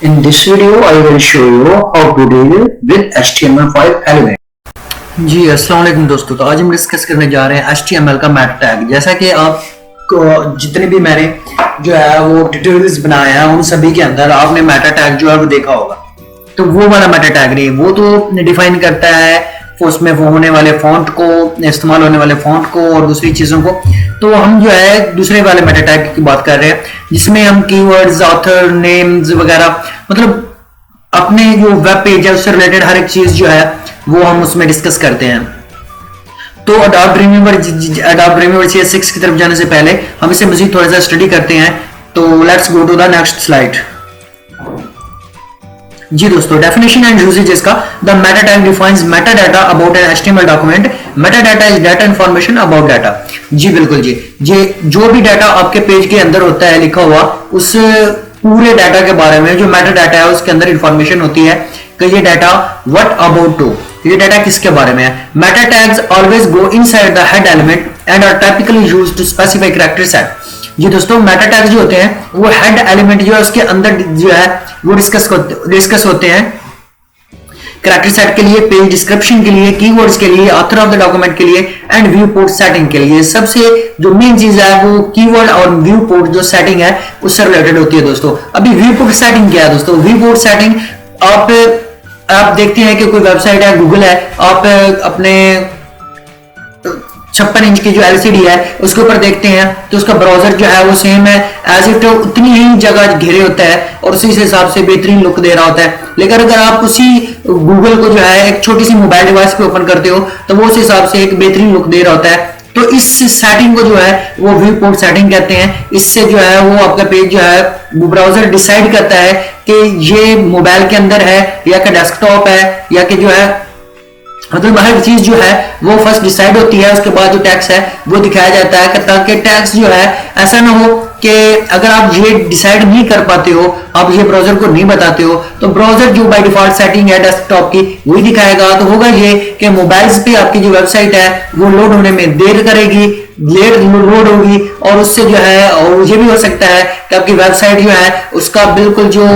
In this video, I will show you how to deal with HTML5 element. जी अस्सलाम वालेकुम दोस्तों। तो आज हम डिस्कस करने जा रहे हैं HTML का मेटा टैग। जैसा कि आपको जितने भी मैंने जो है वो ट्यूटोरियल्स बनाए हैं उन सभी के अंदर आपने मेटा टैग जो है वो देखा होगा। तो वो वाला मेटा टैग नहीं, वो तो डिफाइन करता है उसमें वो होने वाले फॉन्ट को, इस्तेमाल होने वाले फॉन्ट को और दूसरी चीजों को। तो हम जो है दूसरे वाले मेटा टैग की बात कर रहे हैं जिसमें हम कीवर्ड्स, ऑथर नेम्स वगैरह, मतलब अपने जो वेब पेज है उससे रिलेटेड हर एक चीज जो है वो हम उसमें डिस्कस करते हैं। तो अडोब ड्रीमवीवर CS6 की तरफ जाने से पहले हम इसे मजीद थोड़ा सा स्टडी करते हैं। तो let's go to the next slide. जी दोस्तों, डेफिनेशन एंड यूसेज इसका, the meta tag defines meta data about an HTML document. Meta data is data information about data. जी बिल्कुल जी, जो भी डाटा आपके पेज के अंदर होता है लिखा हुआ, उस पूरे डाटा के बारे में जो मेटा डाटा है उसके अंदर इंफॉर्मेशन होती है कि ये डाटा व्हाट अबाउट टू, ये डाटा किसके बारे में है। Meta tags always go inside the head element and are typically used to specify character set. जी दोस्तों, मेटा टैग्स जो होते हैं वो हेड एलिमेंट जो है उसके अंदर जो है वो डिस्कस होते हैं कैरेक्टर सेट के लिए, पेज डिस्क्रिप्शन के लिए, कीवर्ड्स के लिए, ऑथर ऑफ द डॉक्यूमेंट के लिए एंड व्यू पोर्ट सेटिंग के लिए। सबसे जो मेन चीज है वो कीवर्ड और व्यू पोर्ट जो सेटिंग है उससे रिलेटेड होती है दोस्तों। अभी व्यू पोर्ट सेटिंग क्या है दोस्तों? व्यू पोर्ट सेटिंग आप देखते हैं कि कोई वेबसाइट है, गूगल है, आप अपने 56 इंच की जो LCD है उसके ऊपर देखते हैं तो उसका ब्राउजर जो है वो सेम है एज इट उतनी ही जगह घेरे होता है और उसी हिसाब से बेहतरीन लुक दे रहा होता है। लेकिन अगर आप उसी गूगल को जो है एक छोटी सी मोबाइल डिवाइस पे ओपन करते हो तो वो उस हिसाब से एक बेहतरीन लुक दे रहा होता है। तो इस सेटिंग को जो है वो व्यू पोर्ट सेटिंग कहते हैं। इससे जो है वो आपका पेज जो है वो ब्राउजर डिसाइड करता है कि ये मोबाइल के अंदर है या कि डेस्कटॉप है या कि जो है, मतलब हर चीज जो है वो फर्स्ट डिसाइड होती है, उसके बाद जो टैक्स है वो दिखाया जाता है ताकि टैक्स जो है ऐसा ना हो कि अगर आप ये डिसाइड नहीं कर पाते हो, आप ये ब्राउजर को नहीं बताते हो, तो ब्राउजर जो बाय डिफॉल्ट सेटिंग है डेस्कटॉप की वही दिखाएगा। तो होगा ये कि मोबाइल्स पे आपकी जो वेबसाइट है वो लोड होने में देर करेगी, लेट लोड होगी और उससे जो है, और ये भी हो सकता है कि आपकी वेबसाइट जो है उसका बिल्कुल जो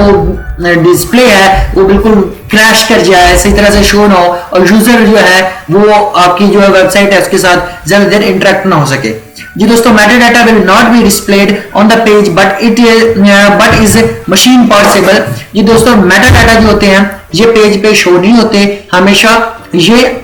डिस्प्ले है वो बिल्कुल क्रैश कर जाए, सही तरह से शो ना हो और यूजर जो है वो आपकी जो वेबसाइट है उसके साथ ज्यादा देर इंटरेक्ट ना हो सके। जी दोस्तों, meta data will not be displayed on the page but is machine parsable. जी दोस्तों, मेटा डाटा जो होते हैं ये पेज पे शो नहीं होते, हमेशा ये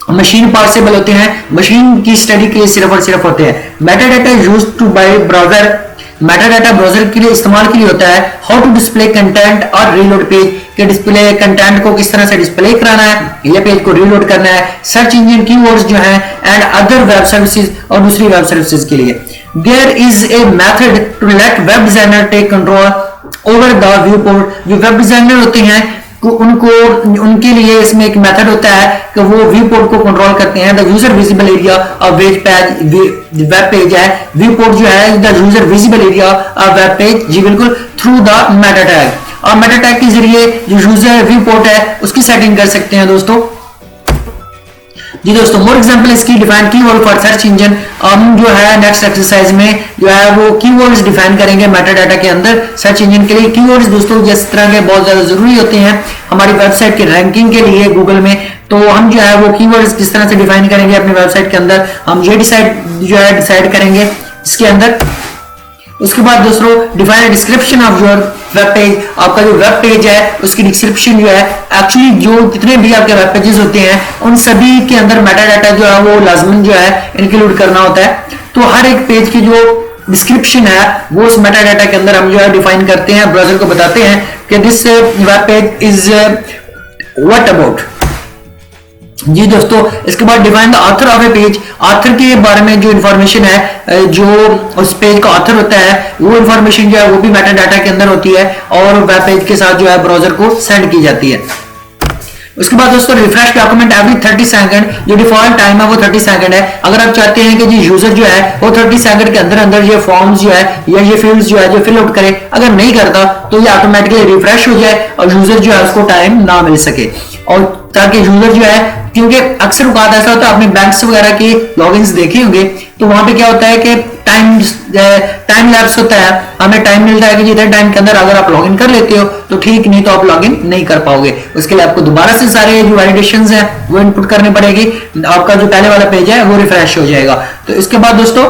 मशीन पार्सेबल होते हैं, मशीन की स्टडी के लिए सिर्फ और सिर्फ होते हैं। Meta data used to by browser, meta data browser के लिए इस्तेमाल के लिए होता है। हाउ टू डिस्प्ले कंटेंट और रीलोड पेज, के डिस्प्ले कंटेंट को किस तरह से डिस्प्ले कराना है या पेज को रीलोड करना है। सर्च इंजन कीवर्ड्स जो है एंड अदर वेब सर्विसेज और दूसरी वेब सर्विसेज के लिए। There is a method to let web designer take control over the viewport. जो वेब डिजाइनर होते हैं उनके लिए इसमें एक मेथड होता है कि वो व्यू पोर्ट को कंट्रोल करते हैं। The user visible area of web page है, व्यू पोर्ट जो है the user visible area of web page. जी बिल्कुल, थ्रू द मेटा टैग। और मेटा टैग के जरिए जो यूजर व्यू पोर्ट है उसकी सेटिंग कर सकते हैं दोस्तों। जी दोस्तों, मोर एग्जांपल इसकी define keyword for search engine. हम जो है नेक्स्ट एक्सरसाइज में जो है वो कीवर्ड्स डिफाइन करेंगे मेटा डाटा के अंदर सर्च इंजन के लिए। कीवर्ड्स दोस्तों जिस तरह के बहुत ज्यादा जरूरी होते हैं हमारी वेबसाइट की रैंकिंग के लिए गूगल में। तो हम जो है वो कीवर्ड्स किस तरह से डिफाइन करेंगे अपनी वेबसाइट के अंदर, हम ये डिसाइड करेंगे इसके अंदर। उसके बाद दोस्तों, define description of your web page. आपका जो वेब पेज है उसकी डिस्क्रिप्शन जो है, एक्चुअली जो जितने भी आपके वेब पेजेस होते हैं उन सभी के अंदर मेटा डाटा जो है वो लाजमन जो है इंक्लूड करना होता है। तो हर एक पेज की जो डिस्क्रिप्शन है वो उस मेटा डाटा के अंदर हम जो है डिफाइन करते हैं, ब्राउजर को बताते हैं कि this web page is what about. जी दोस्तों, इसके बाद define the author of a page. Author के बारे में जो इंफॉर्मेशन है, जो उस पेज का ऑथर होता है वो इंफॉर्मेशन जो है वो भी मेटा डाटा के अंदर होती है और वेब पेज के साथ जो है ब्राउजर को सेंड की जाती है। उसके बाद दोस्तों, रिफ्रेश डॉक्यूमेंट एवरी 30 सेकंड। जो डिफॉल्ट टाइम है वो 30 सेकंड है। अगर आप चाहते हैं कि जी यूजर जो है वो 30 सेकंड के अंदर अंदर ये फॉर्म्स जो है या ये फील्ड्स जो है जो फिल आउट करे, अगर नहीं करता तो ये ऑटोमेटिकली रिफ्रेश हो जाए और यूजर जो है उसको टाइम ना मिल सके। और ताकि यूजर जो है, क्योंकि अक्सर औकात ऐसा होता है, आपने बैंक्स वगैरह के लॉगिन्स देखे होंगे, तो वहां पे क्या होता है कि टाइम लैप्स होता है, हमें टाइम मिलता है कि जितने टाइम के अंदर अगर आप लॉगिन कर लेते हो तो ठीक, नहीं तो आप लॉगिन नहीं कर पाओगे। उसके लिए आपको दोबारा से सारे जो वैलिडेशंस हैं वो इनपुट करने पड़ेगी, आपका जो पहले वाला पेज है वो रिफ्रेश हो जाएगा। तो इसके बाद दोस्तों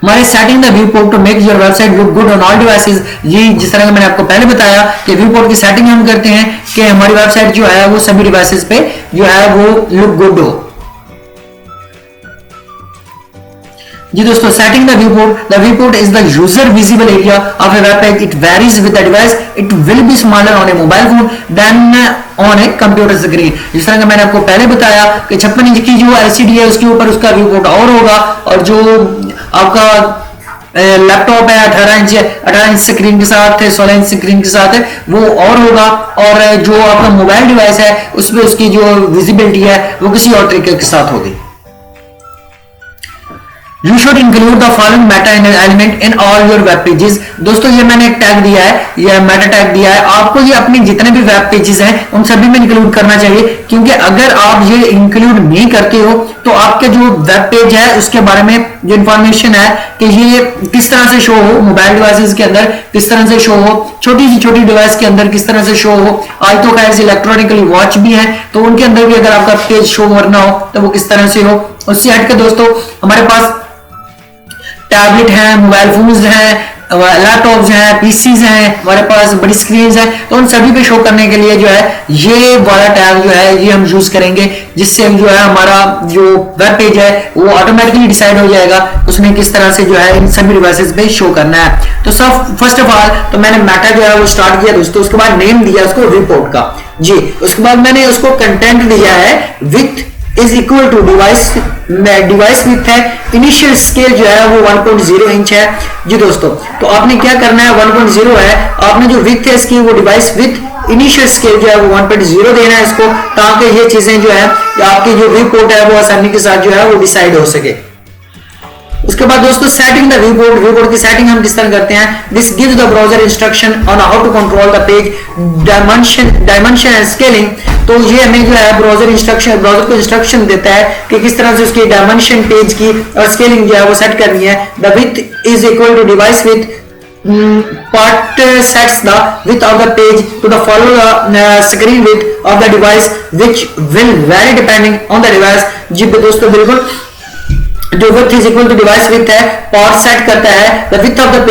हमारे setting the viewport to make your website look good on all devices. ये जिस तरह का मैंने आपको पहले बताया कि व्यू पोर्ट की सेटिंग हम करते हैं कि हमारी वेबसाइट जो है वो सभी डिवाइसेस पे जो है वो लुक गुड हो। जी दोस्तों, setting the viewport is the user visible area of a web page. It varies with the device, it will be smaller on a mobile phone than on a computer screen. जिस तरह का मैंने आपको पहले बताया कि 56 inch की जो एलसीडी है उसके ऊपर उसका व्यू पोर्ट और होगा, और जो आपका लैपटॉप है 18 इंच स्क्रीन के साथ, 16 इंच स्क्रीन के साथ है, वो और होगा, और जो आपका मोबाइल डिवाइस है उसमें उसकी जो विजिबिलिटी है वो किसी और तरीके के साथ होगी। You should include the following meta element in all your web pages। दोस्तों ये मैंने एक टैग दिया है, ये मेटा टैग दिया है, आपको ये अपने जितने भी वेब पेजेस हैं उन सभी में इंक्लूड करना चाहिए, क्योंकि अगर आप ये इंक्लूड नहीं करते हो तो आपके जो वेब पेज है उसके बारे में जो इंफॉर्मेशन है कि ये किस तरह से शो हो, मोबाइल डिवाइसेस के अंदर किस तरह से शो हो, छोटी सी छोटी डिवाइस के अंदर किस तरह से शो हो। आज तो खैर इलेक्ट्रॉनिकली वॉच भी है, तो उनके अंदर भी अगर आपका पेज शो करना हो तो वो किस तरह से हो। उससे हटकर दोस्तों हमारे पास टैबलेट हैं, मोबाइल फोन्स हैं, लैपटॉप्स हैं, पीसीज हैं, हमारे पास बड़ी स्क्रीन हैं, तो उन सभी पे शो करने के लिए जो है ये वाला टैग जो है ये हम यूज करेंगे, जिससे हम जो है हमारा जो वेब पेज है वो ऑटोमेटिकली डिसाइड हो जाएगा उसने किस तरह से जो है इन सभी डिवाइसेस पे शो करना है। तो सब फर्स्ट ऑफ ऑल तो मैंने मेटा जो है वो स्टार्ट किया दोस्तों, उसके बाद नेम दिया उसको रिपोर्ट का जी, उसके बाद मैंने उसको कंटेंट दिया है width is equal to device width है, इनिशियल स्केल जो है वो 1.0 इंच है जी दोस्तों। तो आपने क्या करना है, 1.0 है, आपने जो विथ है इसकी वो डिवाइस विथ इनिशियल स्केल जो है वो 1.0 देना है इसको, ताकि ये चीजें जो है आपकी जो व्यू पोर्ट है वो आसानी के साथ जो है वो डिसाइड हो सके। उसके बाद दोस्तों सेटिंग द व्यू पोर्ट की सेटिंग हम किस तरह करते हैं, this gives the browser instruction on how to control the page dimension and scaling. तो ये हमें जो है ब्राउजर को इंस्ट्रक्शन देता है कि किस तरह से उसकी डायमेंशन पेज की और स्केलिंग जो है वो सेट करनी है। The width is equal to device width part sets the width of the page to the follow the screen width of the device which will vary depending on the device। जी दोस्तों बिल्कुल, जो width is equal to device width है, part set करता है the width of the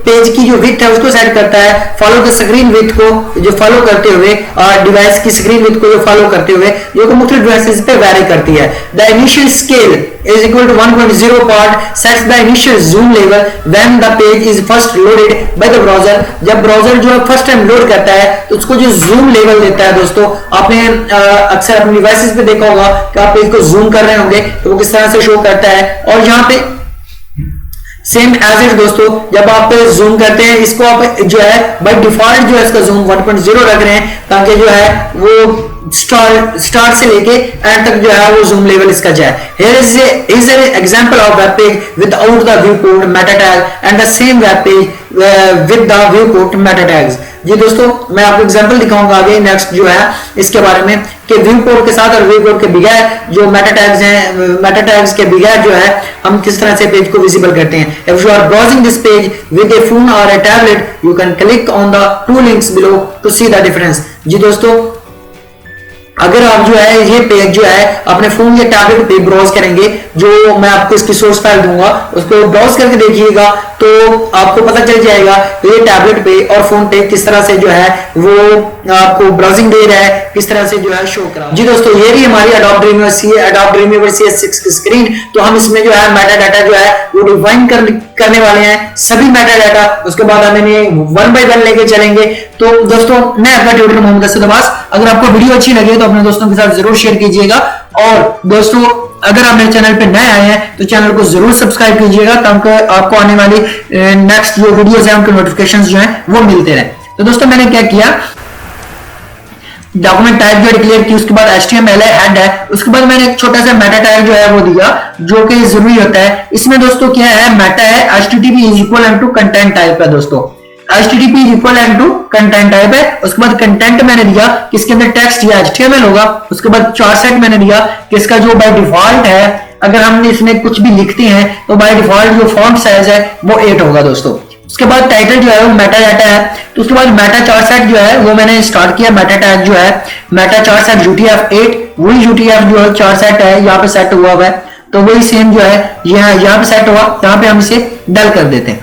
page की जो width है उसको सेट करता है, follow the screen width को जो फॉलो करते हुए और डिवाइस की स्क्रीन विड्थ को जो फॉलो करते हुए जो कि मुख्तलिफ डिवाइसेस पे वैरी करती है। the initial scale is equal to 1.0 part sets the initial zoom level when the page is first loaded by the browser। जब ब्राउजर जो है फर्स्ट टाइम लोड करता है तो उसको जो जूम लेवल देता है दोस्तों, आपने अक्सर अपने डिवाइसेस पे देखा होगा कि आप पेज को जूम कर रहे होंगे तो वो किस तरह से शो करता है। और यहाँ पे सेम एज इट दोस्तों, जब आप जूम करते हैं इसको आप जो है बाय डिफॉल्ट जो है इसका जूम 1.0 रख रहे हैं, ताकि जो है वो स्टार्ट से लेके एंड तक जो है वो जूम लेवल इसका जाए। Here is an example of web page without the viewport meta tag and the same web page with the viewport meta tags। जी दोस्तों मैं आपको एग्जांपल दिखाऊंगा आगे नेक्स्ट जो है इसके बारे में कि व्यू पोर्ट के साथ और व्यू पोर्ट के बगैर जो मेटा टैग्स हैं, मेटा टैग्स के बगैर जो है हम किस तरह से पेज को विजिबल करते हैं। If you are browsing this page with a phone और a tablet you can click on the two links below to see the difference. जी दोस्तों अगर आप जो है ये पेज जो है अपने फोन या टैबलेट पे ब्राउज करेंगे, जो मैं आपको इसकी सोर्स फाइल दूंगा उसको ब्राउज करके देखिएगा तो आपको पता चल जाएगा ये टैबलेट पे और फोन पे किस तरह से जो है वो आपको ब्राउजिंग दे रहा है, किस तरह से जो है शो करा। जी दोस्तों ये भी हमारी Adobe Dreamweaver CS6 की स्क्रीन, तो हम इसमें जो है मेटा डाटा जो है वो डिफाइन करने वाले हैं सभी मेटा डाटा, उसके बाद हम इन्हें वन बाय वन लेके चलेंगे। तो दोस्तों मैं अपना ट्यूटर मोहम्मद असद अब्बास, अगर आपको वीडियो अच्छी लगे तो अपने दोस्तों के साथ जरूर शेयर कीजिएगा, और दोस्तों अगर आप मेरे चैनल पे नए आए हैं तो चैनल को जरूर सब्सक्राइब कीजिएगा ताकि आपको आने वाली नेक्स्ट जो वीडियोस हैं उनके नोटिफिकेशंस जो हैं वो मिलते रहे। तो दोस्तों मैंने क्या किया, डॉक्यूमेंट टाइप जो डिक्लेयर की, उसके बाद HTML है, हेड है, उसके बाद मैंने एक छोटा सा मेटा टैग जो है वो दिया जो कि जरूरी होता है। इसमें दोस्तों क्या है, मेटा है, HTTP is equal to content type है दोस्तों। HTTP equal to content type है। उसके बाद कंटेंट मैंने दिया कि इसके अंदर टेक्स्ट या HTML होगा। उसके बाद 4 सेट मैंने दिया कि इसका जो बाय डिफॉल्ट है, अगर हमने इसमें कुछ भी लिखते हैं तो बाय डिफॉल्ट जो फॉन्ट साइज है वो 8 होगा दोस्तों। उसके बाद टाइटल जो है वो मेटा डाटा है। तो उसके बाद मेटा 4 सेट जो है वो मैंने स्टार्ट किया। मेटा टैग जो है मेटा 4 सेट UTF-8, वही UTF जो है 4 सेट है यहाँ पे सेट हुआ है, तो वही सेम जो है यहाँ पे सेट हुआ। यहाँ पे हम इसे डल कर देते हैं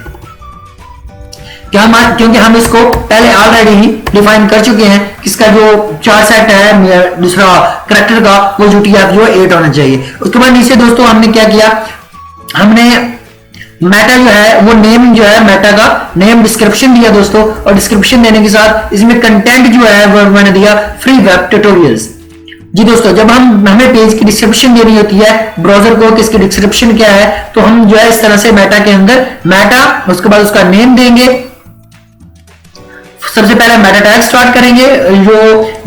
क्योंकि हम इसको पहले ऑलरेडी ही डिफाइन कर चुके हैं। इसका जो 4 सेट है दूसरा करेक्टर का वो UTF जो है 8 होना चाहिए। उसके बाद नीचे दोस्तों हमने क्या किया, हमने मेटा जो है वो नेम जो है मेटा का नेम डिस्क्रिप्शन दिया दोस्तों, और डिस्क्रिप्शन देने के साथ इसमें कंटेंट जो है वो मैंने दिया फ्री वेब ट्यूटोरियल्स। जी दोस्तों, जब हमें पेज की डिस्क्रिप्शन देनी होती है ब्राउजर को कि इसकी डिस्क्रिप्शन क्या है, तो हम जो है इस तरह से मेटा के अंदर मेटा, उसके बाद उसका नेम देंगे। सबसे पहले मेटा टैग स्टार्ट करेंगे, जो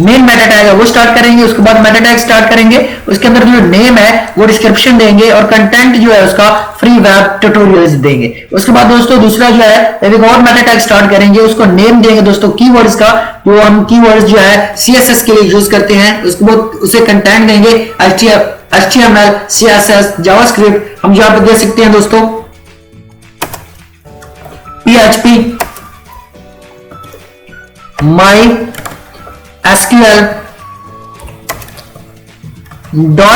मेन मेटा टैग है वो स्टार्ट करेंगे। उसके बाद मेटा टैग स्टार्ट करेंगे, उसके अंदर जो नेम है वो डिस्क्रिप्शन देंगे, और कंटेंट जो है उसका फ्री वेब ट्यूटोरियल्स देंगे। उसके बाद दोस्तों दूसरा जो है एक और मेटा टैग स्टार्ट करेंगे, उसको नेम देंगे दोस्तों कीवर्ड्स का, जो हम कीवर्ड्स जो है CSS के लिए यूज करते हैं। उसके बाद उसे कंटेंट देंगे HTML, CSS, जावास्क्रिप्ट। हम यहां पर दे सकते हैं दोस्तों PHP, MySQL,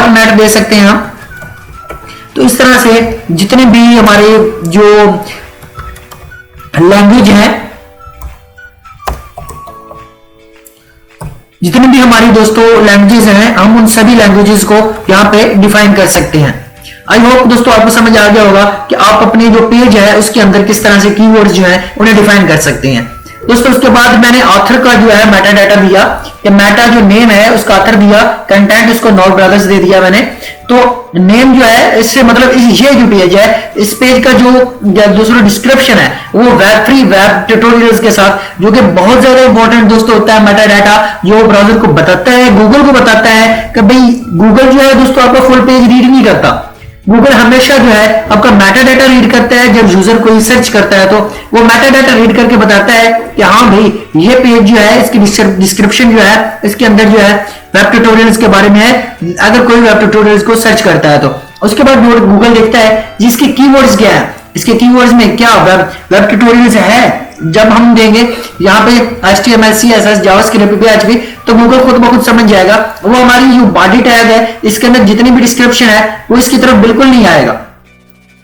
.NET दे सकते हैं हम। तो इस तरह से जितने भी हमारे जो लैंग्वेज है, जितनी भी हमारी दोस्तों लैंग्वेजेस हैं, हम उन सभी लैंग्वेजेस को यहां पे डिफाइन कर सकते हैं। आई होप दोस्तों आपको समझ आ गया होगा कि आप अपने जो पेज है उसके अंदर किस तरह से कीवर्ड्स जो है उन्हें डिफाइन कर सकते हैं दोस्तों। उसके बाद मैंने ऑथर का जो है मेटा डाटा दिया, कि मेटा जो नेम है उसका ऑथर दिया, कंटेंट उसको नॉट ब्रदर्स दे दिया मैंने। तो नेम जो है इससे मतलब ये जो पेज है, इस पेज का जो दूसरा डिस्क्रिप्शन है वो फ्री वेब ट्यूटोरियल्स के साथ, जो कि बहुत ज्यादा इंपॉर्टेंट दोस्तों होता है मेटा डाटा, जो ब्राउजर को बताता है, गूगल को बताता है कि भाई गूगल जो है दोस्तों आपका फुल पेज रीड नहीं करता। गूगल हमेशा जो है आपका मेटा डाटा रीड करता है। जब यूजर कोई सर्च करता है तो वो मेटा डाटा रीड करके बताता है कि हाँ भाई ये पेज जो है इसकी डिस्क्रिप्शन जो है इसके अंदर जो है वेब ट्यूटोरियल्स के बारे में है, अगर कोई वेब ट्यूटोरियल्स को सर्च करता है तो। उसके बाद गूगल देखता है जिसके कीवर्ड्स क्या है, इसके कीवर्ड्स में क्या वेब ट्यूटोरियल्स है। जब हम देंगे यहाँ पे HTML, CSS, जावास्क्रिप्ट, PHP, तो गूगल खुद ब खुद समझ जाएगा। वो हमारी जो बॉडी टैग है इसके अंदर जितनी भी डिस्क्रिप्शन है वो इसकी तरफ बिल्कुल नहीं आएगा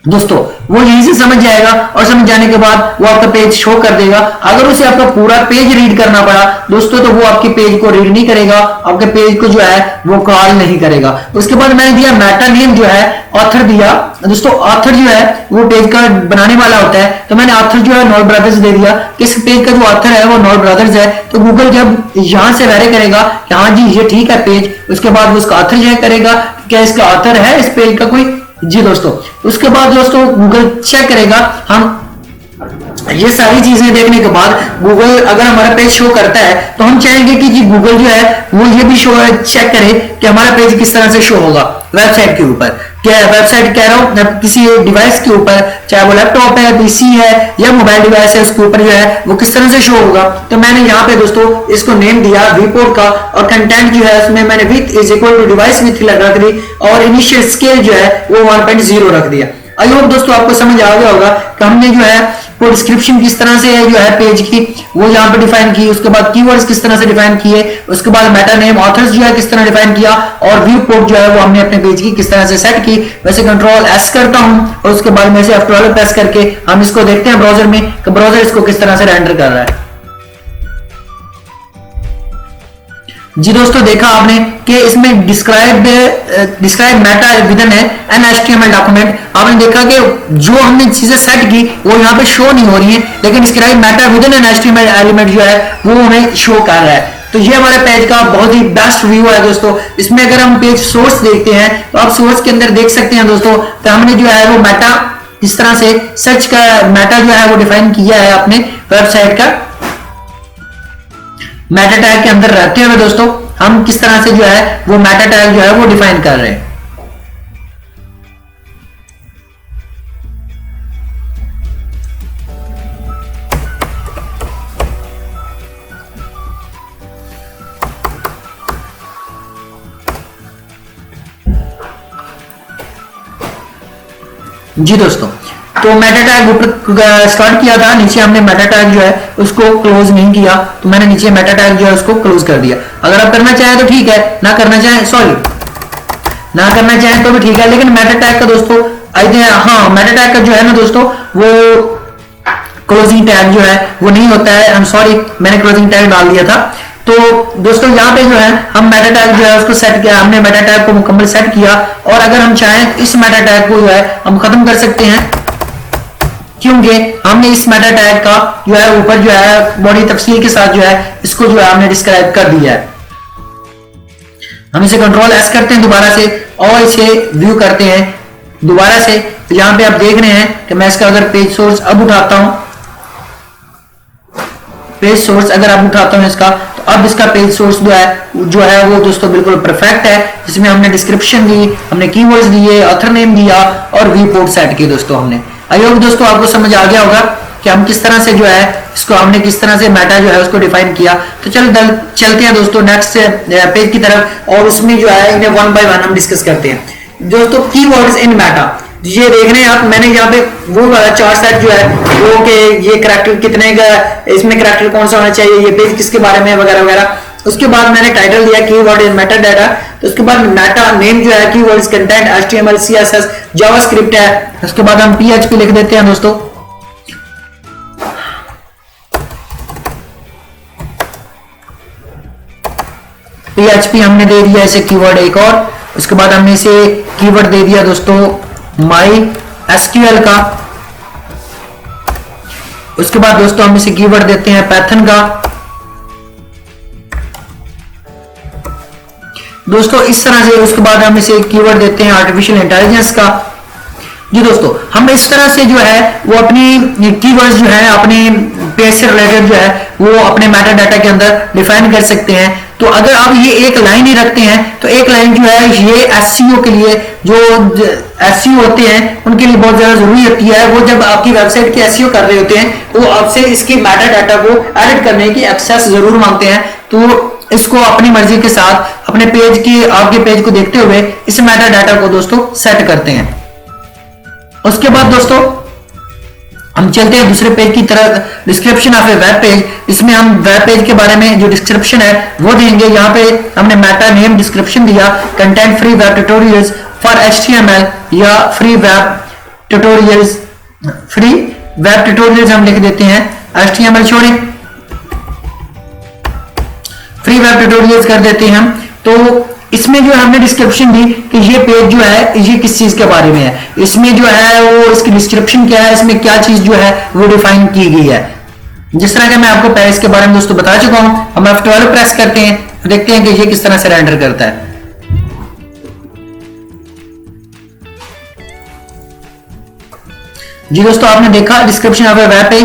दोस्तों। वो यहीं से समझ जाएगा, और समझ जाने के बाद वो आपका पेज शो कर देगा। अगर उसे आपका पूरा पेज रीड करना पड़ा दोस्तों तो वो आपके पेज को रीड नहीं करेगा, आपके पेज को जो है वो कॉल नहीं करेगा। उसके बाद मैंने दिया मेटा नेम जो है ऑथर दिया दोस्तों। ऑथर जो है वो पेज का बनाने वाला होता है, तो मैंने ऑथर जो है नॉट ब्रदर्स दे दिया। इस पेज का जो ऑथर है वो नॉट ब्रदर्स है, तो गूगल जब यहां से वेरी करेगा कि हाँ जी ये ठीक है पेज, उसके बाद वो उसका ऑथर जो है करेगा क्या इसका ऑथर है इस पेज का कोई। जी दोस्तों, उसके बाद दोस्तों गूगल चेक करेगा। हम ये सारी चीजें देखने के बाद गूगल अगर हमारा पेज शो करता है तो हम चाहेंगे कि जी गूगल जो है वो ये भी शो चेक करे कि हमारा पेज किस तरह से शो होगा वेबसाइट के ऊपर। क्या वेबसाइट कह रहा हूं किसी डिवाइस के ऊपर, चाहे वो लैपटॉप है, PC है या मोबाइल डिवाइस है, उसके ऊपर जो है वो किस तरह से शो होगा। तो मैंने यहाँ पे दोस्तों इसको नेम दिया विपोर्ट का, और कंटेंट जो है उसमें मैंने width is equal to device width रख दी, और इनिशियल स्केल जो है वो 1.0 रख दिया। आई होप दोस्तों आपको समझ आ गया होगा कि हमने जो है वो डिस्क्रिप्शन किस तरह से जो है पेज की वो यहाँ पे डिफाइन की, उसके बाद कीवर्ड्स किस तरह से डिफाइन किए, उसके बाद मेटा नेम ऑथर्स जो है किस तरह डिफाइन किया, और व्यू पोर्ट जो है वो हमने अपने पेज की किस तरह से सेट की। वैसे कंट्रोल S करता हूं और उसके बाद में से F12 प्रेस करके हम इसको देखते हैं ब्राउजर में कि ब्राउजर इसको किस तरह से रेंडर कर रहा है। जी दोस्तों, देखा आपने कि इसमें डिस्क्राइब मेटा विदन है एन HTML डॉक्यूमेंट। आपने देखा कि जो हमने चीजें सेट की वो यहाँ पे शो नहीं हो रही है, लेकिन describe meta within an HTML element जो है वो हमें शो कर रहा है। तो ये हमारे पेज का बहुत ही बेस्ट व्यू है दोस्तों। इसमें अगर हम पेज सोर्स देखते हैं तो आप सोर्स के अंदर देख सकते हैं दोस्तों कि हमने जो है वो मेटा इस तरह से सर्च का मेटा जो है वो डिफाइन किया है अपने वेबसाइट का। मेटा टैग के अंदर रहते हुए दोस्तों हम किस तरह से जो है वो मेटा टैग जो है वो डिफाइन कर रहे हैं। जी दोस्तों, तो मेटा टैग ऊपर स्टार्ट किया था, नीचे हमने मेटा टैग जो है उसको क्लोज नहीं किया, तो मैंने नीचे मेटा टैग जो है उसको क्लोज कर दिया। अगर आप करना चाहें तो ठीक है, ना करना चाहें ना करना चाहें तो भी ठीक है, लेकिन मेटा टैग का दोस्तों हाँ, मेटा टैग का जो है ना दोस्तों, वो क्लोजिंग टैग जो है वो नहीं होता है। आई एम सॉरी, मैंने क्लोजिंग टैग डाल दिया था। तो दोस्तों यहाँ पे जो है हम मेटा टैग जो है उसको सेट किया, हमने मेटा टैग को मुकम्मल सेट किया, और अगर हम चाहें इस मेटा टैग को जो है हम खत्म कर सकते हैं, क्योंकि हमने इस मेटा टैग का जो है ऊपर जो है बड़ी तफसील के साथ जो है इसको जो है हमने डिस्क्राइब कर दिया है। हम इसे कंट्रोल एस करते हैं दोबारा से, और इसे व्यू करते हैं दोबारा से। तो यहाँ पे आप देख रहे हैं कि मैं इसका अगर पेज सोर्स अब उठाता हूं, पेज सोर्स अगर आप उठाता हूं इसका, तो अब इसका पेज सोर्स जो है वो दोस्तों बिल्कुल परफेक्ट है, जिसमें हमने डिस्क्रिप्शन दी, हमने कीवर्ड्स दिए, ऑथर नेम दिया और व्यू पोर्ट सेट किए दोस्तों हमने। आई होप दोस्तों आपको समझ आ गया होगा कि हम किस तरह से जो है इसको हमने किस तरह से मेटा जो है उसको डिफाइन किया। तो चलते हैं दोस्तों नेक्स्ट पेज की तरफ, और उसमें जो है इन्हें वन बाय वन हम डिस्कस करते हैं। दोस्तों कीवर्ड्स इन मेटा, ये देख रहे हैं आप, मैंने यहाँ पे वो वाला चार्ट सेट जो है वो कि ये करैक्टर कितने का, इसमें करैक्टर कौन सा होना चाहिए, ये पेज किसके बारे में वगैरह वगैरह। उसके बाद मैंने टाइटल दिया कीवर्ड इन मेटा डाटा, तो उसके बाद मेटा नेम जो है keywords content HTML CSS JavaScript है। उसके बाद हम पीएचपी लिख देते हैं दोस्तों, पीएचपी हमने दे दिया इसे कीवर्ड एक और। उसके बाद हमने इसे कीवर्ड दे दिया दोस्तों माई एसक्यूएल का। उसके बाद दोस्तों हम इसे कीवर्ड देते हैं पैथन का। दोस्तों इस तरह से उसके बाद हम इसे कीवर्ड देते हैं आर्टिफिशियल इंटेलिजेंस का। जी दोस्तों, हम इस तरह से जो है वो अपनी कीवर्ड्स जो है अपने पेज से रिलेटेड जो है वो अपने मेटा डाटा के अंदर डिफाइन कर सकते हैं। तो अगर आप ये एक लाइन ही रखते हैं तो एक लाइन जो है ये एसईओ के लिए, जो एसईओ होते हैं उनके लिए बहुत ज्यादा जरूरी होती है। वो जब आपकी वेबसाइट की एसईओ कर रहे होते हैं तो आपसे इसकी मेटा डाटा को एडिट करने की एक्सेस जरूर मांगते हैं। तो इसको अपनी मर्जी के साथ अपने पेज की, आपके पेज को देखते हुए इस मेटा डाटा को दोस्तों सेट करते हैं। उसके बाद दोस्तों हम चलते हैं दूसरे पेज की तरफ, description of a web page. इसमें हम वेब पेज के बारे में जो डिस्क्रिप्शन है वो देंगे। यहाँ पे हमने मेटा नेम डिस्क्रिप्शन दिया, content free web tutorials for HTML या free web tutorials, free web tutorials हम लिख देते हैं, एचटीएमएल छोड़े फ्री वेब ट्यूटोरियल्स कर देते हैं हम। तो इसमें जो हमने डिस्क्रिप्शन दी कि ये पेज जो है ये किस चीज के बारे में है, इसमें जो है वो इसकी डिस्क्रिप्शन क्या है, इसमें क्या चीज जो है वो डिफाइन की गई है। जिस तरह के मैं आपको पहले इसके बारे में दोस्तों बता चुका हूं। हम F12 प्रेस करते हैं, देखते हैं कि ये किस तरह से रेंडर करता है। जी दोस्तों, आपने देखा description of a web page,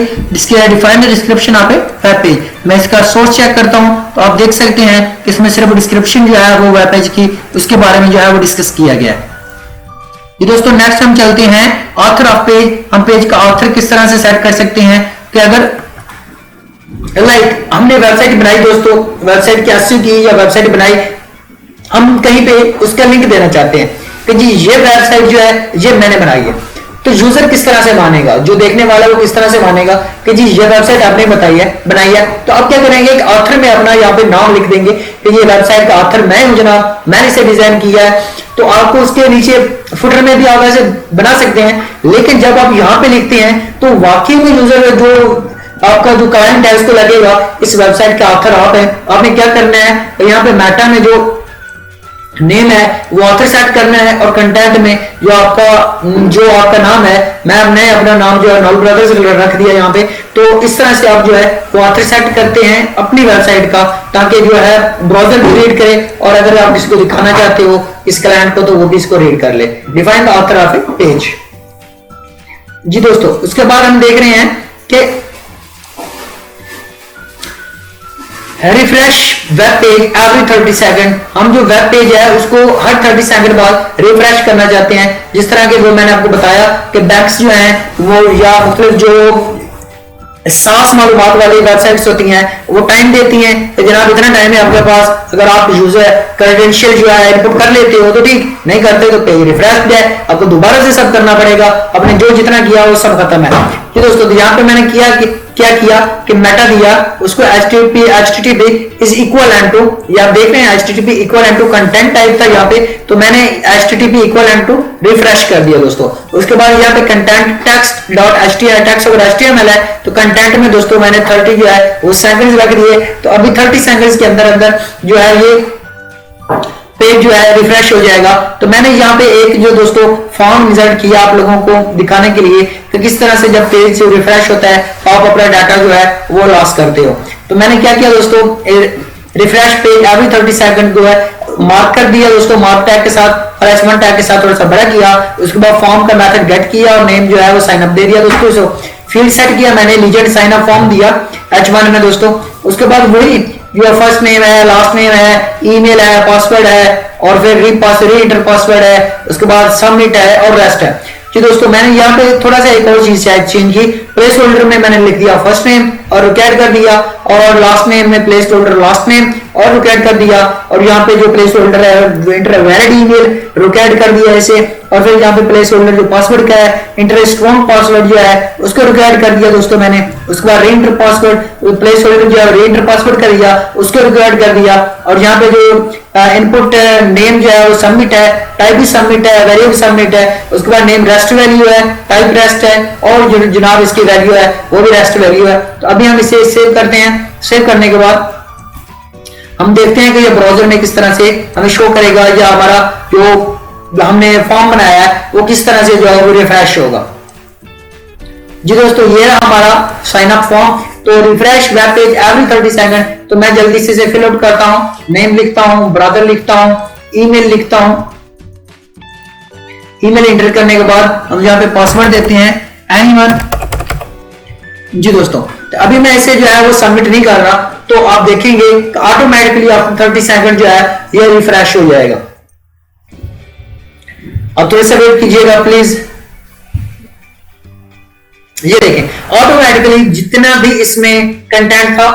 define the description of a web page. मैं इसका सोर्स चेक करता हूं तो आप देख सकते हैं कि इसमें सिर्फ डिस्क्रिप्शन जो है वो वेब पेज की उसके बारे में जो है वो डिस्कस किया गया है। ये दोस्तों नेक्स्ट हम चलते हैं ऑथर ऑफ पेज। हम पेज का ऑथर किस तरह से सेट कर सकते हैं कि अगर हमने वेबसाइट बनाई दोस्तों, वेबसाइट की एसईओ की या वेबसाइट बनाई, हम कहीं पे उसका लिंक देना चाहते हैं कि जी ये वेबसाइट जो है ये मैंने बनाई है, तो यूजर किस तरह से मानेगा, जो देखने वाला वो किस तरह से मानेगा कि जी ये वेबसाइट आपने बनाई है। तो आप क्या करेंगे, एक ऑथर में अपना यहाँ पे नाम लिख देंगे कि ये वेबसाइट का ऑथर मैं हूं जनाब, मैंने इसे डिजाइन किया है। तो आपको उसके नीचे फुटर में भी आप ऐसे बना सकते हैं, लेकिन जब आप यहाँ पे लिखते हैं तो वाकई में यूजर जो आपका जो क्लाइंट है उसको लगेगा इस वेबसाइट का ऑथर आप है। आपने क्या करना है, यहाँ पे मेटा में जो नेम है वो ऑथर सेट करना है, और कंटेंट में जो आपका नाम है, मैंने अपना नाम जो है नॉल ब्रदर्स रख दिया यहाँ पे। तो इस तरह से आप जो है वो ऑथर सेट करते हैं अपनी वेबसाइट का, ताकि जो है ब्राउजर भी रीड करे, और अगर आप इसको दिखाना चाहते हो इस क्लाइंट को तो वो भी इसको रीड कर ले। Define the author of a page. जी दोस्तों, उसके बाद हम देख रहे हैं कि refresh web page every 30 second. हम जो वेब पेज है उसको हर 30 सेकंड बाद रिफ्रेश करना चाहते हैं। जिस तरह के वो मैंने आपको बताया कि बैंक्स जो हैं वो या मतलब जो सास मालूमात वाली वेबसाइट्स होती हैं, वो टाइम देती हैं कि जनाब इतना टाइम है आपके पास, अगर आप यूजर क्रेडेंशियल जो है इनपुट कर लेते हो तो ठीक, नहीं करते तो पेज रिफ्रेश जाए, आपको दोबारा से सब करना पड़ेगा, आपने जो जितना किया वो सब खत्म है। तो दोस्तों यहाँ पे मैंने क्या किया कि मेटा दिया उसको http is equal and to, या आप देख रहे हैं http equal and to content type था यहाँ पे, तो मैंने http equal and to refresh कर दिया दोस्तों। उसके बाद यहाँ पे content text dot html text अगर html है तो कंटेंट में दोस्तों मैंने 30 जो है वो सेकंड्स रख दिए, तो अभी 30 सेकंड्स के अंदर अंदर जो है ये पेज जो है रिफ्रेश हो जाएगा। तो मैंने यहाँ पे एक जो दोस्तों फॉर्म इंसर्ट किया आप लोगों को दिखाने के लिए कि किस तरह से जब पेज से रिफ्रेश होता है तो आप अपना डाटा जो है वो लॉस करते हो। तो मैंने क्या किया दोस्तों, रिफ्रेश पेज एवरी 30 सेकंड जो है मार्क कर दिया दोस्तों, मार्क टैग के साथ और h1 टैग के साथ थोड़ा सा बड़ा किया। उसके बाद फॉर्म का मेथड गेट किया और नेम जो है वो साइन अप दे दिया दोस्तों। फील्ड सेट किया मैंने, लीजेंड साइन अप फॉर्म दिया h1 में दोस्तों। उसके बाद वही जो फर्स्ट नेम है, लास्ट नेम है, ईमेल है, पासवर्ड है और फिर री इंटर पासवर्ड है, उसके बाद सबमिट है और रेस्ट है। जी दोस्तों मैंने यहाँ पे थोड़ा सा एक और चीज चेंज की, प्लेस होल्डर में मैंने लिख दिया फर्स्ट नेम और रिकॉर्ड कर दिया, और लास्ट नेम में प्लेस होल्डर लास्ट नेम और रिकॉर्ड कर दिया, और यहाँ पे जो प्लेस होल्डर है इंटर वैलिड ईमेल रिकॉर्ड कर दिया इसे, और फिर यहाँ पे प्लेस होल्डर जो पासवर्ड का है इंटर स्ट्रॉन्ग पासवर्ड जो है उसको रिकॉर्ड कर दिया दोस्तों मैंने। उसके बाद री इंटर पासवर्ड प्लेस होल्डर जो है री इंटर पासवर्ड कर दिया, उसको रिकॉर्ड कर दिया, और यहाँ पे जो इनपुट नेम जो है वो सबमिट है, टाइप भी सबमिट है, वेरिएबल सबमिट है, उसके बाद नेम रेस्ट वैल्यू है, टाइप रेस्ट है, और जो जनाब इसकी वैल्यू है वो भी रेस्ट वैल्यू है। तो अभी हम इसे सेव करते हैं। सेव करने के बाद हम देखते हैं कि ये ब्राउजर में किस तरह से हमें शो करेगा, या हमारा जो हमने फॉर्म बनाया है वो किस तरह से जो है वो रिफ्रेश होगा। जी दोस्तों ये रहा हमारा साइन अप फॉर्म। तो refresh web page every 30 second, तो मैं जल्दी से इसे फिल आउट करता हूं, नेम लिखता हूं, ब्रदर लिखता हूं, ईमेल लिखता हूं। ईमेल एंटर करने के बाद हम यहाँ पे पासवर्ड देते हैं एनीवन। जी दोस्तों तो अभी मैं इसे जो है वो सबमिट नहीं कर रहा, तो आप देखेंगे ऑटोमेटिकली आप 30 सेकंड जो है ये रिफ्रेश हो जाएगा। अब थोड़े से वेट कीजिएगा प्लीज। ये देखें ऑटोमेटिकली जितना भी इसमें कंटेंट था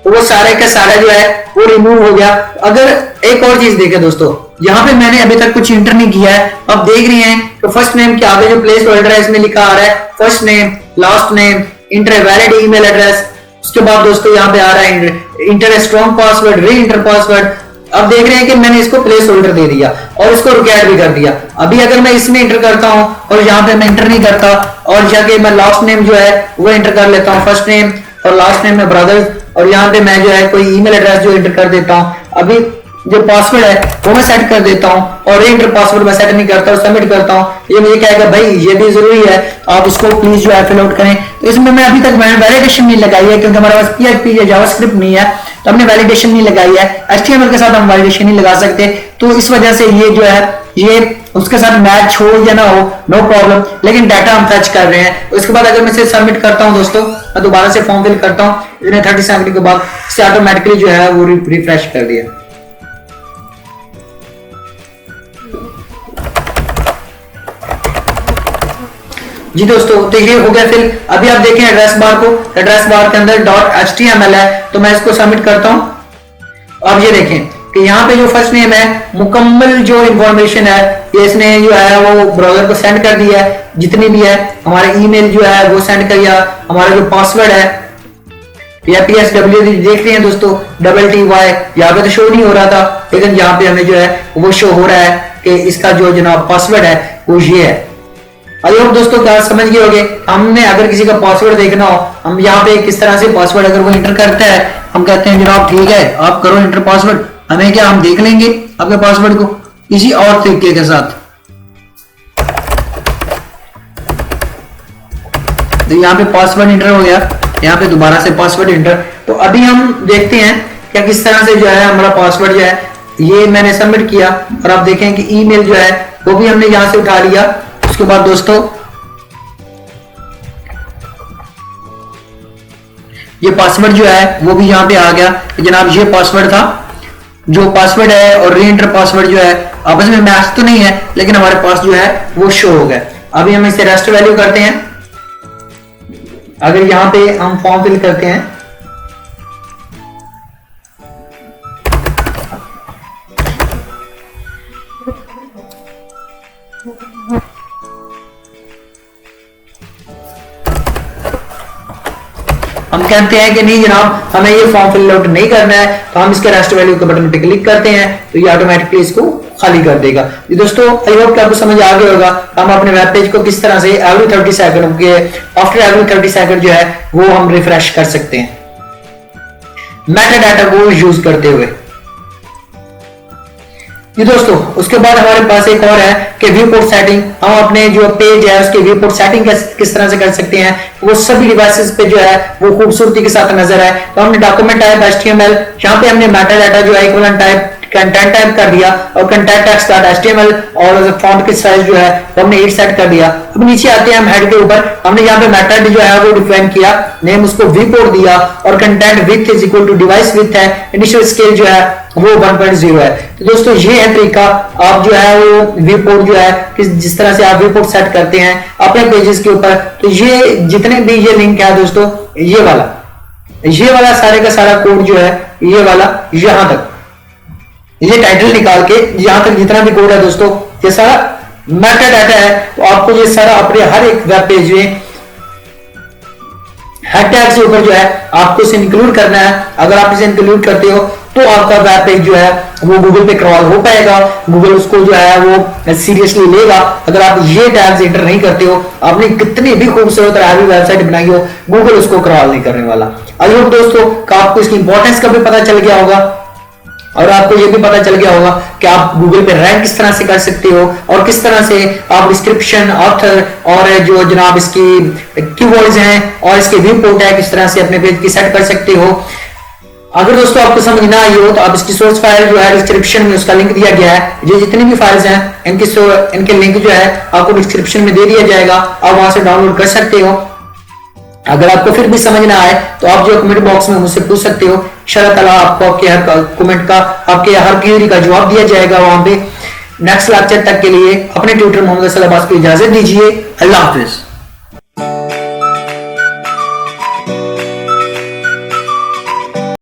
वो सारे का सारा जो है वो रिमूव हो गया। अगर एक और चीज देखें दोस्तों, यहाँ पे मैंने अभी तक कुछ इंटर नहीं किया है, आप देख रहे हैं तो फर्स्ट नेम के आगे जो प्लेस होल्डर है इसमें लिखा आ रहा है first name, last name, inter valid email address. उसके बाद दोस्तों यहाँ पे आ रहा है इंटर स्ट्रॉन्ग पासवर्ड, री इंटर पासवर्ड। अब देख रहे हैं कि मैंने इसको प्लेस होल्डर दे दिया और इसको रिकॉर्ड भी कर दिया। अभी अगर मैं इसमें इंटर करता हूं और यहाँ पे मैं इंटर नहीं करता और जाके मैं लास्ट नेम जो है वो इंटर कर लेता हूँ, फर्स्ट नेम और लास्ट नेम में ब्रदर्स, और यहाँ पे मैं जो है कोई ईमेल एड्रेस जो इंटर कर देता हूँ। अभी जो पासवर्ड है वो मैं सेट कर देता हूँ और इंटर पासवर्ड मैं सेट नहीं करता और सबमिट करता हूँ। ये मुझे कहेगा भाई ये भी जरूरी है, आप इसको प्लीज जो है फिल आउट करें। तो इसमें मैं अभी तक मैंने वैलिडेशन नहीं लगाई है क्योंकि हमारे पास PHP या जावास्क्रिप्ट नहीं है, तो हमने वैलिडेशन नहीं लगाई है। HTML के साथ हम वैलिडेशन नहीं लगा सकते, तो इस वजह से ये जो है ये उसके साथ मैच हो या ना हो नो प्रॉब्लम, लेकिन डाटा हम फैच कर रहे हैं। उसके बाद अगर मैं इसे सबमिट करता हूं दोस्तों, मैं दोबारा से फॉर्म फिल करता हूं, इतने 30 सेकंड के बाद इसे ऑटोमेटिकली जो है वो रिफ्रेश कर दिया। जी दोस्तों तो ये हो गया। फिर अभी आप देखें एड्रेस बार को, एड्रेस बार के अंदर .html है, तो मैं इसको सबमिट करता हूं। अब ये देखें कि यहाँ पे जो फर्स्ट नेम है मुकम्मल जो इंफॉर्मेशन है ये इसने जो है वो ब्राउजर को सेंड कर दिया है, जितनी भी है हमारा ईमेल जो है वो सेंड कर दिया, हमारा जो पासवर्ड है या PSW देख रहे हैं दोस्तों TTY, यहाँ पे तो शो नहीं हो रहा था लेकिन यहाँ पे हमें जो है वो शो हो रहा है कि इसका जो जनाब पासवर्ड है वो ये है। आई होप दोस्तों क्या समझ गए होंगे। हमने अगर किसी का पासवर्ड देखना हो, हम यहाँ पे किस तरह से पासवर्ड अगर वो इंटर करता है हम कहते हैं जनाब ठीक है आप करो इंटर पासवर्ड, हमें क्या हम देख लेंगे आपके पासवर्ड को किसी और तरीके के साथ। तो यहाँ पे पासवर्ड इंटर हो गया, यहाँ पे दोबारा से पासवर्ड इंटर। तो अभी हम देखते हैं क्या किस तरह से जो है हमारा पासवर्ड जो है ये मैंने सबमिट किया और आप देखें कि ईमेल जो है वो भी हमने यहाँ से उठा लिया। उसके बाद दोस्तों ये पासवर्ड जो है वो भी यहाँ पे आ गया कि जनाब ये पासवर्ड था, जो पासवर्ड है और री एंटर पासवर्ड जो है आपस में मैच तो नहीं है लेकिन हमारे पास जो है वो शो हो गया। अभी हम इसे रेस्ट वैल्यू करते हैं। अगर यहाँ पे हम फॉर्म फिल करते हैं, हम कहते हैं कि नहीं जनाब हमें ये फॉर्म फिल आउट नहीं करना है, तो हम इसके रेस्ट वैल्यू के बटन पे क्लिक करते हैं तो ये ऑटोमेटिकली इसको खाली कर देगा। ये दोस्तों आई होप कि आपको समझ आ गया होगा हम अपने वेब पेज को किस तरह से एवरी 30 सेकंड के आफ्टर एवरी 30 सेकंड जो है वो हम रिफ्रेश कर सकते हैं मेटा डाटा को यूज करते हुए। ये दोस्तों उसके बाद हमारे पास एक और है कि व्यू पोर्ट सेटिंग। हम अपने जो पेज है उसके व्यू पोर्ट सेटिंग किस तरह से कर सकते हैं, वो सभी डिवाइसेस पे जो है वो खूबसूरती के साथ नजर आए। तो हमने डॉक्यूमेंट टाइप HTML, यहाँ पे हमने मेटा डाटा जो है इक्विवेलेंट टाइप कंटेंट टाइप कर दिया और कंटेंट टेक्स्ट डॉट HTML और फॉन्ट की साइज जो है वो हमने 8 सेट कर दिया। अब नीचे आते हैं हम हेड के ऊपर, हमने यहाँ पे मेथड जो है वो डिफाइन किया, नेम उसको व्यू पोर्ट दिया और content width is equal to device width है, इनिशियल स्केल जो है वो 1.0 है। तो दोस्तों ये है तरीका, आप जो है वो व्यू पोर्ट जो है जिस तरह से आप व्यू पोर्ट सेट करते हैं अपने पेजेस के ऊपर। तो ये जितने भी ये लिंक है दोस्तों, ये वाला सारे का सारा कोड जो है ये वाला यहां तक, ये टाइटल निकाल के यहां तक जितना भी कोड है दोस्तों ये सारा मेटा डाटा है। तो आपको ये सारा अपने हर एक वेब पेज में हेड टैग के ऊपर जो है आपको इसे इंक्लूड करना है। अगर आप इसे इंक्लूड करते हो तो आपका वेब पेज जो है वो गूगल पे क्रॉल हो पाएगा, गूगल उसको जो है वो सीरियसली लेगा। अगर आप ये टैग्स एंटर नहीं करते हो, आपने कितनी भी खूबसूरत वेबसाइट बनाई हो, गूगल उसको क्रॉल नहीं करने वाला। आई होप दोस्तों कि आपको इसकी इंपॉर्टेंस का भी पता चल गया होगा और आपको यह भी पता चल गया होगा कि आप गूगल पे रैंक किस तरह से कर सकते हो और किस तरह से आप डिस्क्रिप्शन, ऑथर और जो जनाब इसकी कीवर्ड्स हैं और इसके व्यू पोर्ट है किस तरह से अपने पेज की सेट कर सकते हो। अगर दोस्तों आपको समझ ना आई हो तो आप इसकी सोर्स फाइल जो है डिस्क्रिप्शन में उसका लिंक दिया गया है। ये जितनी भी फाइल्स हैं इनके लिंक जो है आपको डिस्क्रिप्शन में दे दिया जाएगा, आप वहां से डाउनलोड कर सकते हो। अगर आपको फिर भी समझ ना आए तो आप जो कमेंट बॉक्स में मुझसे पूछ सकते हो, इंशाअल्लाह ताला आपको आपके हर कमेंट का, आपके हर क्वेरी का जवाब दिया जाएगा वहां पे। नेक्स्ट लेक्चर तक के लिए अपने ट्यूटर मोहम्मद अब्बास को इजाजत दीजिए। अल्लाह हाफिज।